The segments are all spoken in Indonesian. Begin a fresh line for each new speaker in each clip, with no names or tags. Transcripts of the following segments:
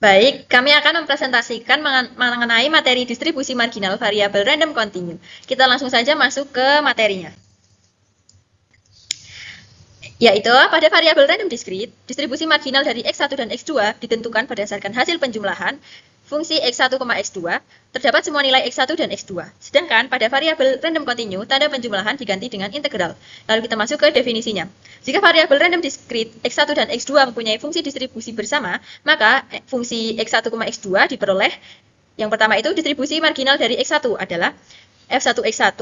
Baik, kami akan mempresentasikan mengenai materi distribusi marginal variabel random continue. Kita langsung saja masuk ke materinya. Yaitu, pada variabel random discrete, distribusi marginal dari X1 dan X2 ditentukan berdasarkan hasil penjumlahan fungsi X1, X2, terdapat semua nilai X1 dan X2. Sedangkan pada variabel random continue, tanda penjumlahan diganti dengan integral. Lalu kita masuk ke definisinya. Jika variabel random discrete X1 dan X2 mempunyai fungsi distribusi bersama, maka fungsi X1, X2 diperoleh. Yang pertama itu distribusi marginal dari X1 adalah F1 X1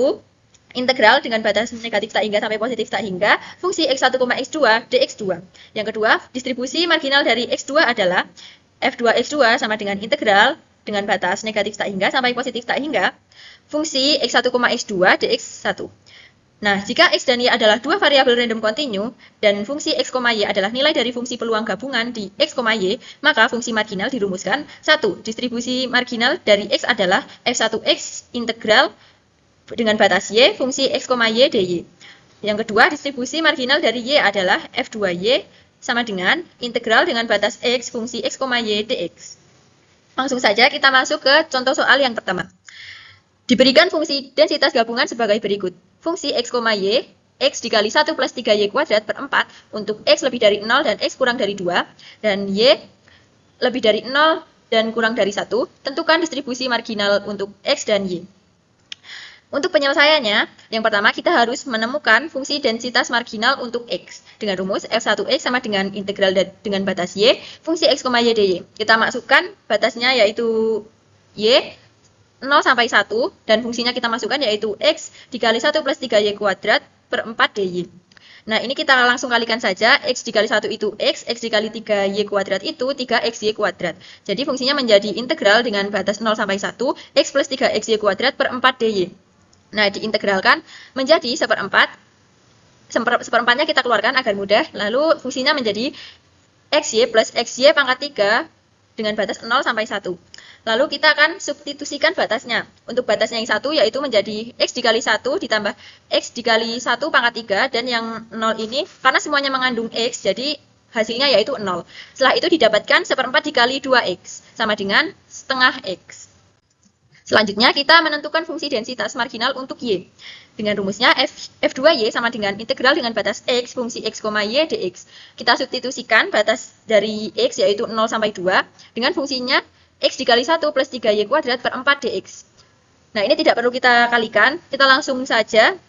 integral dengan batas negatif tak hingga sampai positif tak hingga fungsi X1, X2 dx2. Yang kedua, distribusi marginal dari X2 adalah F2 X2 sama dengan integral dengan batas negatif tak hingga sampai positif tak hingga fungsi X1, X2 dx1. Nah, jika X dan Y adalah dua variabel random continue dan fungsi X, Y adalah nilai dari fungsi peluang gabungan di X, Y, maka fungsi marginal dirumuskan 1. Distribusi marginal dari X adalah F1X integral dengan batas Y, fungsi X, Y, dy. Yang kedua, distribusi marginal dari Y adalah F2Y sama dengan integral dengan batas X, fungsi X, Y, dx. Langsung saja kita masuk ke contoh soal yang pertama. Diberikan fungsi densitas gabungan sebagai berikut. Fungsi X, Y, X dikali 1 plus 3Y kuadrat per 4 untuk X lebih dari 0 dan X kurang dari 2, dan Y lebih dari 0 dan kurang dari 1, tentukan distribusi marginal untuk X dan Y. Untuk penyelesaiannya, yang pertama kita harus menemukan fungsi densitas marginal untuk X. Dengan rumus F1X sama dengan integral dengan batas Y, fungsi X, Y, dy. Kita masukkan batasnya yaitu Y, 0 sampai 1, dan fungsinya kita masukkan yaitu X dikali 1 plus 3Y kuadrat per 4 dy. Nah, ini kita langsung kalikan saja, X dikali 1 itu X dikali 3Y kuadrat itu 3XY kuadrat. Jadi fungsinya menjadi integral dengan batas 0 sampai 1, X plus 3XY kuadrat per 4 dy. Nah, diintegralkan menjadi seperempat. Seperempatnya kita keluarkan agar mudah. Lalu fungsinya menjadi XY plus XY pangkat 3 dengan batas 0 sampai 1. Lalu kita akan substitusikan batasnya. Untuk batasnya yang 1 yaitu menjadi X dikali 1 ditambah X dikali 1 pangkat 3. Dan yang 0 ini karena semuanya mengandung X, jadi hasilnya yaitu 0. Setelah itu didapatkan seperempat dikali 2X sama dengan setengah X. Selanjutnya, kita menentukan fungsi densitas marginal untuk Y. Dengan rumusnya, F2Y sama dengan integral dengan batas X, fungsi X, Y, dx. Kita substitusikan batas dari X yaitu 0 sampai 2 dengan fungsinya X dikali 1 plus 3Y kuadrat per 4 dx. Nah, ini tidak perlu kita kalikan, kita langsung saja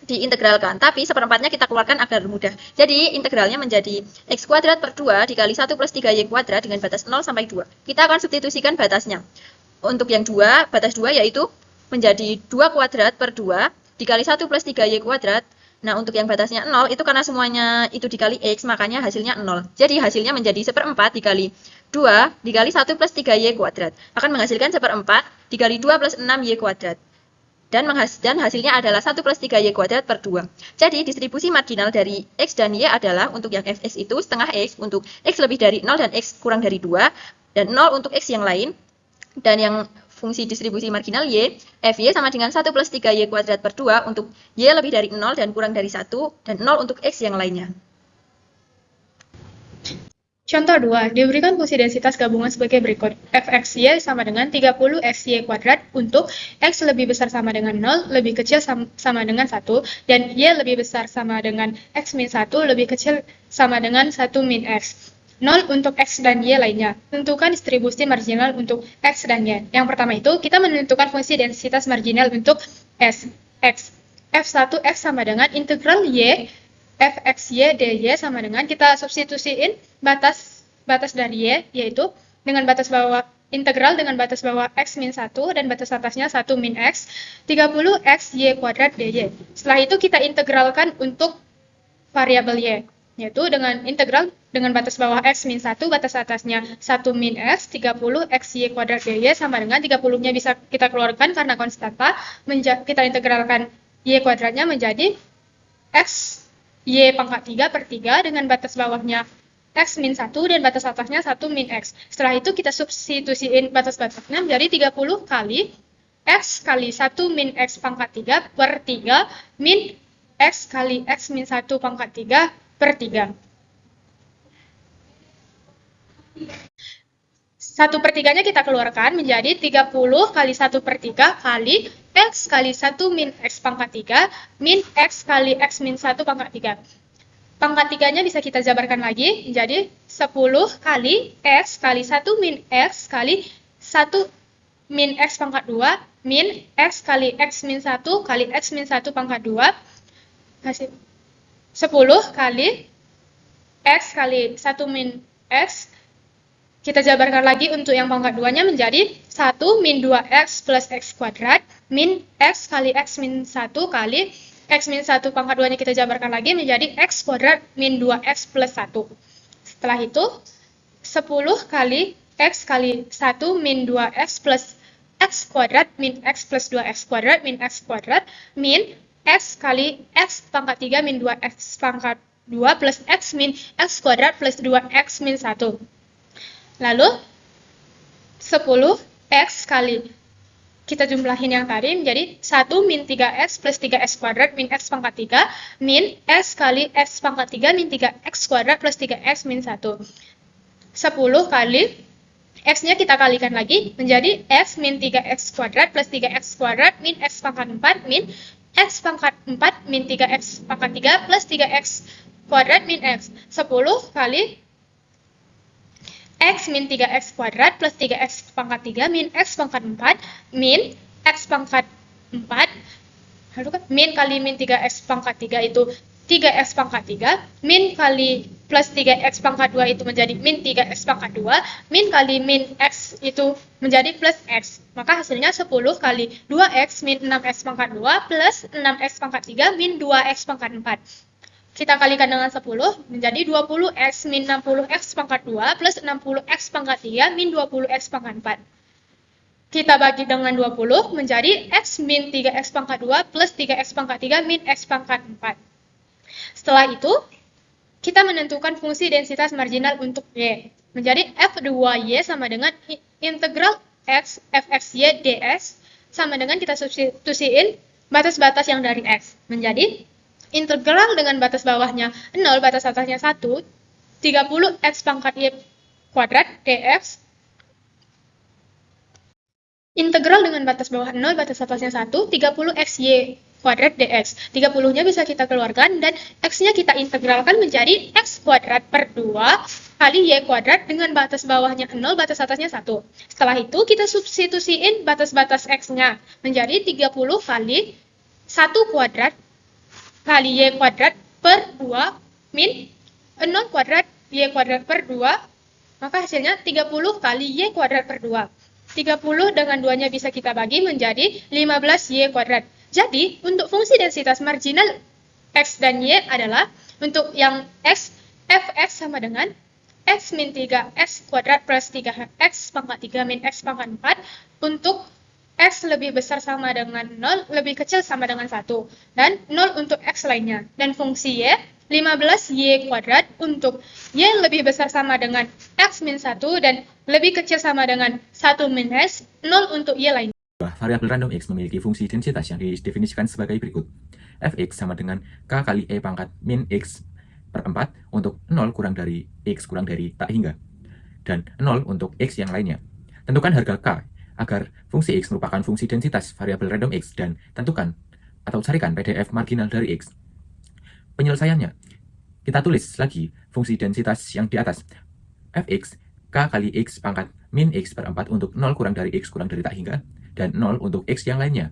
diintegralkan. Tapi seperempatnya kita keluarkan agar mudah. Jadi, integralnya menjadi X kuadrat per 2 dikali 1 plus 3Y kuadrat dengan batas 0 sampai 2. Kita akan substitusikan batasnya. Untuk yang 2, batas 2 yaitu menjadi 2 kuadrat per 2 dikali 1 plus 3Y kuadrat. Nah, untuk yang batasnya 0, itu karena semuanya itu dikali X, makanya hasilnya 0. Jadi, hasilnya menjadi seperempat dikali 2 dikali 1 plus 3Y kuadrat. Akan menghasilkan seperempat dikali 2 plus 6Y kuadrat. Dan hasilnya adalah 1 plus 3Y kuadrat per 2. Jadi, distribusi marginal dari X dan Y adalah untuk yang Fx itu setengah X, untuk X lebih dari 0 dan X kurang dari 2, dan 0 untuk X yang lain. Dan yang fungsi distribusi marginal Y, Fy sama dengan 1 plus 3Y kuadrat per 2 untuk Y lebih dari 0 dan kurang dari 1, dan 0 untuk X yang lainnya.
Contoh 2, diberikan fungsi densitas gabungan sebagai berikut. Fxy sama dengan 30xy kuadrat untuk X lebih besar sama dengan 0, lebih kecil sama dengan 1, dan Y lebih besar sama dengan X min 1, lebih kecil sama dengan 1 min X. 0 untuk X dan Y lainnya. Tentukan distribusi marginal untuk X dan Y. Yang pertama itu, kita menentukan fungsi densitas marginal untuk X. F1X sama dengan integral Y, Fxy dy sama dengan, kita substitusiin batas dari Y, yaitu dengan batas bawah integral dengan batas bawah X min 1 dan batas atasnya 1 min X, 30xy kuadrat dy. Setelah itu kita integralkan untuk variabel Y, yaitu dengan integral dengan batas bawah X min 1, batas atasnya 1 min X, 30xy kuadrat dy sama dengan 30-nya bisa kita keluarkan karena konstanta, kita integralkan Y kuadratnya menjadi X Y pangkat 3 per 3 dengan batas bawahnya X min 1 dan batas atasnya 1 min X. Setelah itu kita substitusiin batas-batasnya menjadi 30 kali X kali 1 min X pangkat 3 per 3 min X kali X min 1 pangkat 3 per 3. 1/3-nya kita keluarkan menjadi 30 kali 1/3 kali X kali 1 min X pangkat 3 min X kali X min 1 pangkat 3. Pangkat 3-nya bisa kita jabarkan lagi menjadi 10 kali X kali 1 min X kali 1 min X pangkat 2 min X kali X min 1 kali X min 1 pangkat 2 hasil 10 kali X kali 1 min X. Kita jabarkan lagi untuk yang pangkat 2-nya menjadi 1 min 2X plus X kuadrat min X kali X min 1 kali X min 1 pangkat 2-nya kita jabarkan lagi menjadi X kuadrat min 2X plus 1. Setelah itu, 10 kali X kali 1 min 2X plus X kuadrat min X plus 2X kuadrat min X kuadrat min X kali X pangkat 3 min 2X pangkat 2 plus X min X kuadrat plus 2X min 1. Lalu 10X kali kita jumlahin yang tadi menjadi 1 min 3X plus 3X kuadrat min X pangkat 3 min X kali X pangkat 3 min 3X kuadrat plus 3X min 1. 10 kali X-nya kita kalikan lagi menjadi X min 3X kuadrat plus 3X kuadrat min X pangkat 4 min X pangkat 4 min 3X pangkat 3 plus 3X kuadrat min X. 10 kali X min 3X kuadrat plus 3X pangkat 3 min X pangkat 4 min X pangkat 4 min kali min 3X pangkat 3 itu 3X pangkat 3 min kali plus 3X pangkat 2 itu menjadi min 3X pangkat 2 min kali min X itu menjadi plus X. Maka hasilnya 10 kali 2X min 6X pangkat 2 plus 6X pangkat 3 min 2X pangkat 4. Kita kalikan dengan 10 menjadi 20X min 60X pangkat 2 plus 60X pangkat 3 min 20X pangkat 4. Kita bagi dengan 20 menjadi X min 3X pangkat 2 plus 3X pangkat 3 min X pangkat 4. Setelah itu, kita menentukan fungsi densitas marginal untuk Y. Menjadi F2Y sama dengan integral X fxy ds sama dengan kita substitusiin batas-batas yang dari X. Menjadi integral dengan batas bawahnya 0, batas atasnya 1, 30x pangkat y kuadrat dx. Integral dengan batas bawah 0, batas atasnya 1, 30xy kuadrat dx. 30-nya bisa kita keluarkan dan x-nya kita integralkan menjadi x kuadrat per 2 kali y kuadrat dengan batas bawahnya 0, batas atasnya 1. Setelah itu kita substitusiin batas-batas x-nya menjadi 30 kali 1 kuadrat kali y kuadrat per 2 min 0 kuadrat y kuadrat per 2, maka hasilnya 30 kali y kuadrat per 2. 30 dengan 2-nya bisa kita bagi menjadi 15y kuadrat. Jadi, untuk fungsi densitas marginal x dan y adalah untuk yang x, fx sama dengan x min 3x kuadrat plus 3x pangkat 3 min x pangkat 4 untuk X lebih besar sama dengan 0, lebih kecil sama dengan 1. Dan 0 untuk X lainnya. Dan fungsi Y, 15Y kuadrat untuk Y lebih besar sama dengan X min 1 dan lebih kecil sama dengan 1 min X, 0 untuk Y lainnya.
Variabel random X memiliki fungsi densitas yang didefinisikan sebagai berikut. Fx sama dengan K kali E pangkat min X per 4 untuk 0 kurang dari X kurang dari tak hingga. Dan 0 untuk X yang lainnya. Tentukan harga K agar fungsi X merupakan fungsi densitas variabel random X dan tentukan atau carikan PDF marginal dari X. Penyelesaiannya, kita tulis lagi fungsi densitas yang di atas. Fx, K kali X pangkat min X per 4 untuk 0 kurang dari X kurang dari tak hingga, dan 0 untuk X yang lainnya.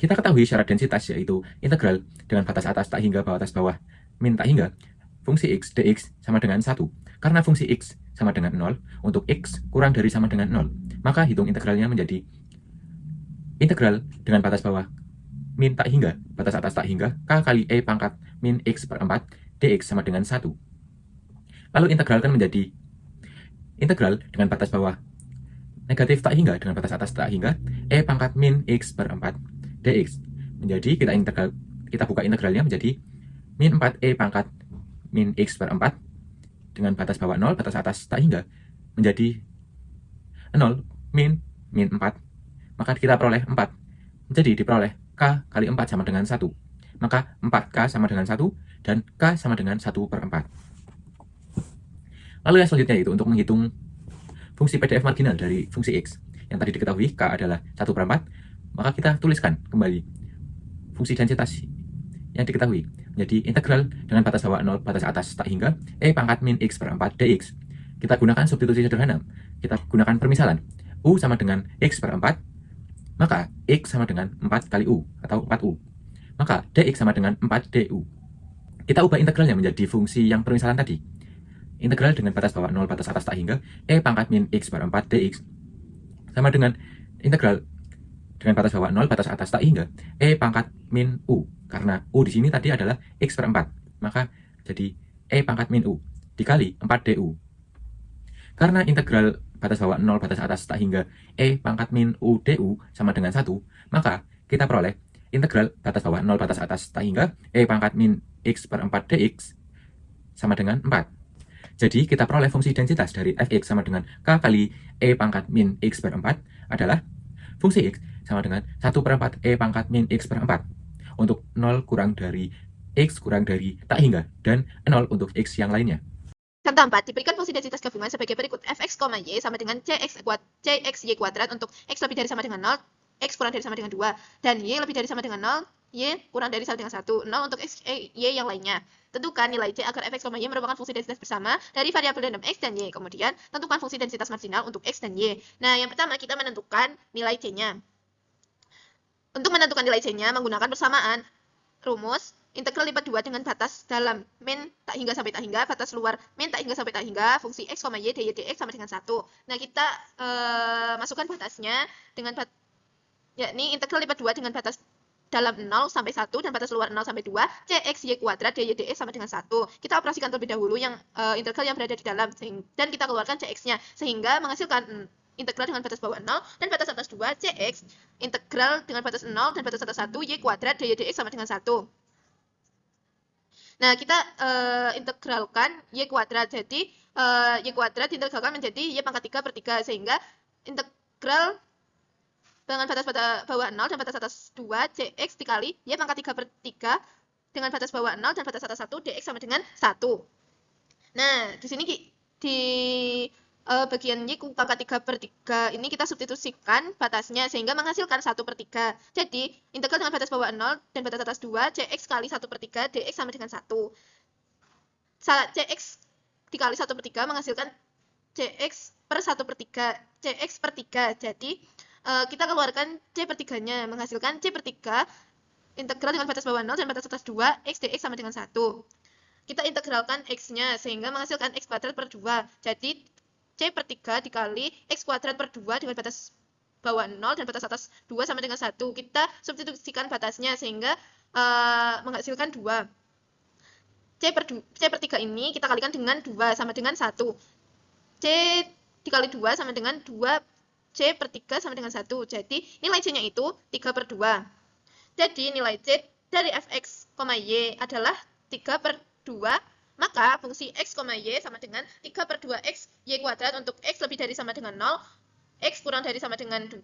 Kita ketahui syarat densitas yaitu integral dengan batas atas tak hingga batas bawah min tak hingga, fungsi X dx sama dengan 1. Karena fungsi X sama dengan 0, untuk X kurang dari sama dengan 0, maka hitung integralnya menjadi integral dengan batas bawah min tak hingga, batas atas tak hingga, K kali E pangkat min X per 4, dx sama dengan 1. Lalu integralkan menjadi integral dengan batas bawah negatif tak hingga dengan batas atas tak hingga, E pangkat min X per 4, dx. Menjadi kita buka integralnya menjadi min 4E pangkat min X per 4 dengan batas bawah 0, batas atas tak hingga, menjadi 0 min 4. Maka kita peroleh 4. Jadi diperoleh K kali 4 sama dengan 1. Maka 4K sama dengan 1 dan K sama dengan 1 per 4. Lalu yang selanjutnya itu untuk menghitung fungsi PDF marginal dari fungsi X. Yang tadi diketahui K adalah 1/4, maka kita tuliskan kembali fungsi densitas yang diketahui menjadi integral dengan batas bawah 0, batas atas tak hingga E pangkat min X per 4 dx. Kita gunakan substitusi sederhana. Kita gunakan permisalan. U sama dengan X per 4, maka X sama dengan 4 kali U atau 4U. Maka dx sama dengan 4 du. Kita ubah integralnya menjadi fungsi yang permisalan tadi. Integral dengan batas bawah 0, batas atas tak hingga E pangkat min X per 4 dx sama dengan integral dengan batas bawah 0, batas atas tak hingga E pangkat min U. Karena U di sini tadi adalah X per 4, maka jadi E pangkat min U dikali 4 du. Karena integral batas bawah 0, batas atas tak hingga E pangkat min U du sama dengan 1, maka kita peroleh integral batas bawah 0, batas atas tak hingga E pangkat min X per 4 dx sama dengan 4. Jadi kita peroleh fungsi densitas dari fx sama dengan k kali E pangkat min X per 4 adalah fungsi X sama dengan 1/4 E pangkat min X per 4 untuk 0 kurang dari X kurang dari tak hingga dan 0 untuk X yang lainnya.
Contoh 4, diberikan fungsi densitas gabungan sebagai berikut. Fx, y sama dengan cxy kuadrat untuk x lebih dari sama dengan 0, x kurang dari sama dengan 2, dan y lebih dari sama dengan 0, y kurang dari sama dengan 1, 0 untuk x, y yang lainnya. Tentukan nilai c agar fx, y merupakan fungsi densitas bersama dari variabel random x dan y. Kemudian, tentukan fungsi densitas marginal untuk x dan y. Nah, yang pertama kita menentukan nilai c-nya. Untuk menentukan nilai c-nya menggunakan persamaan rumus integral lipat 2 dengan batas dalam min tak hingga sampai tak hingga, batas luar min tak hingga sampai tak hingga, fungsi x, y, dy, dx sama dengan 1. Nah, kita masukkan batasnya dengan yakni integral lipat 2 dengan batas dalam 0 sampai 1 dan batas luar 0 sampai 2, cxy kuadrat dy dx sama dengan 1. Kita operasikan terlebih dahulu yang integral yang berada di dalam dan kita keluarkan cx-nya sehingga menghasilkan integral dengan batas bawah 0 dan batas atas 2 cx integral dengan batas 0 dan batas atas 1 y kuadrat dy dx sama dengan 1. Nah, kita integralkan y kuadrat. Jadi y kuadrat integralkan menjadi y pangkat 3 per 3 sehingga integral dengan batas bawah 0 dan batas atas 2 cx dikali y pangkat 3 per 3 dengan batas bawah 0 dan batas atas 1 dx sama dengan 1. Nah, di sini di bagian y pangkat 3 per 3 ini kita substitusikan batasnya sehingga menghasilkan 1 per 3. Jadi, integral dengan batas bawah 0 dan batas atas 2, cx kali 1 per 3, dx sama dengan 1. Cx dikali 1 per 3 menghasilkan cx per 1 per 3, cx per 3. Jadi, kita keluarkan c per 3-nya, menghasilkan c per 3, integral dengan batas bawah 0 dan batas atas 2, x dx sama dengan 1. Kita integralkan x-nya sehingga menghasilkan x kuadrat per 2. Jadi, c per 3 dikali x kuadrat per 2 dengan batas bawah 0 dan batas atas 2 sama dengan 1. Kita substitusikan batasnya sehingga menghasilkan 2. C per 3 ini kita kalikan dengan 2 sama dengan 1. C dikali 2 sama dengan 2 C per 3 sama dengan 1. Jadi, nilai C-nya itu 3 per 2. Jadi, nilai C dari fx, y adalah 3 per 2. Maka, fungsi x, y sama dengan 3 per 2x, y kuadrat untuk x lebih dari sama dengan 0, x kurang dari sama dengan 2,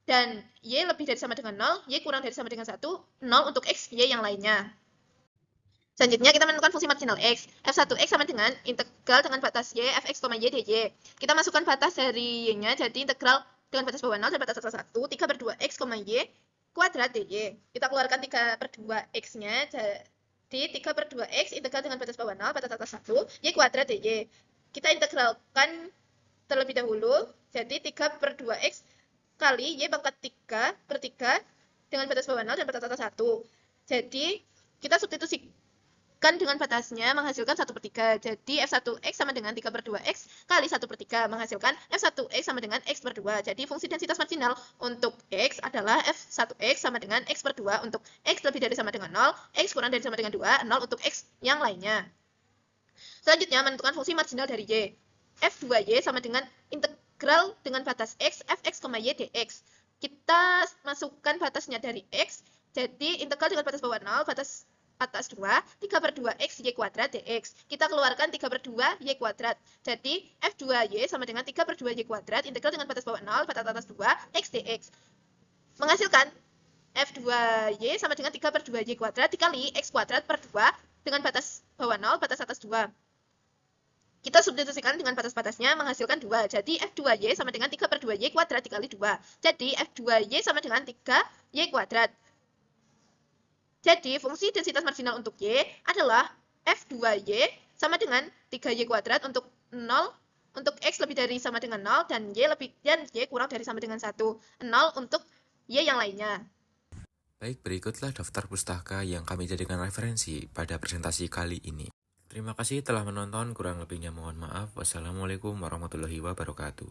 dan y lebih dari sama dengan 0, y kurang dari sama dengan 1, 0 untuk x, y yang lainnya. Selanjutnya, kita menentukan fungsi marginal x. F1x sama dengan integral dengan batas y, fx, y, dy. Kita masukkan batas dari y-nya, jadi integral dengan batas bawah 0 dan batas atas 1, 3 per 2x, y, kuadrat dy. Kita keluarkan 3 per 2x-nya, jadi 3 per 2x, integral dengan batas bawah 0, batas atas 1, y kuadrat dy. Kita integralkan terlebih dahulu, jadi 3 per 2x kali y pangkat 3 per 3 dengan batas bawah 0 dan batas atas 1. Jadi, kita substitusikan dengan batasnya menghasilkan 1 per 3. Jadi F1x sama dengan 3 per 2x kali 1 per 3 menghasilkan F1x sama dengan x per 2. Jadi fungsi densitas marginal untuk x adalah F1x sama dengan x per 2 untuk x lebih dari sama dengan 0, x kurang dari sama dengan 2, 0 untuk x yang lainnya. Selanjutnya menentukan fungsi marginal dari y. F2y sama dengan integral dengan batas x, fx, y, dx. Kita masukkan batasnya dari x, jadi integral dengan batas bawah 0, batas atas 2, 3 per 2x y kuadrat dx. Kita keluarkan 3 per 2 y kuadrat. Jadi, F2y sama dengan 3 per 2 y kuadrat, integral dengan batas bawah 0, batas atas 2, x dx. Menghasilkan F2y sama dengan 3 per 2 y kuadrat dikali x kuadrat per 2 dengan batas bawah 0, batas atas 2.
Kita substitusikan dengan batas-batasnya menghasilkan 2. Jadi F2Y sama dengan 3/2Y kuadrat dikali 2. Jadi F2Y sama dengan 3Y kuadrat. Jadi fungsi densitas marginal untuk Y adalah F2Y sama dengan 3Y kuadrat untuk 0, untuk X lebih dari sama dengan 0, dan Y kurang dari sama dengan 1. 0 untuk Y yang lainnya.
Baik, berikutlah daftar pustaka yang kami jadikan referensi pada presentasi kali ini. Terima kasih telah menonton, kurang lebihnya mohon maaf. Wassalamualaikum warahmatullahi wabarakatuh.